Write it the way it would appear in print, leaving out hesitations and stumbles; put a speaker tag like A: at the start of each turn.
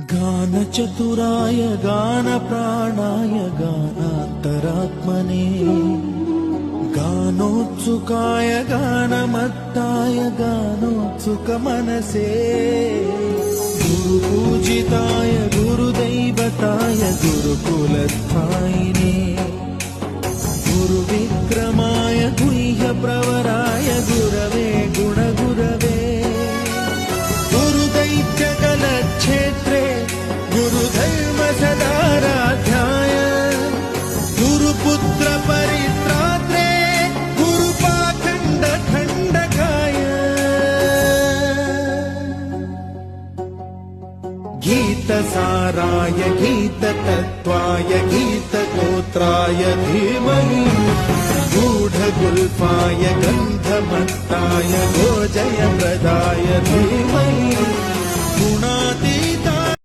A: गानचतुराय गानप्राणाय गानान्तरात्मने गानोत्सुकाय गानमत्ताय गानोत्सुकमनसे गुरुपूजिताय गुरुदैवताय गुरुकुलस्थायिने गुरुविक्रमाय गुह्यप्रवराय गुरवे गुणगुरवे गुरुदैत्यकलक्षेत्रे गुरुधर्मसदाराध्याय गुरुपुत्र परित्रात्रे गुरुपाखण्डखण्डकाय गीतसाराय गीततत्त्वाय गीतगोत्राय धीमहि गूढगुल्फाय गन्धमत्ताय गोजयप्रदाय धीमहि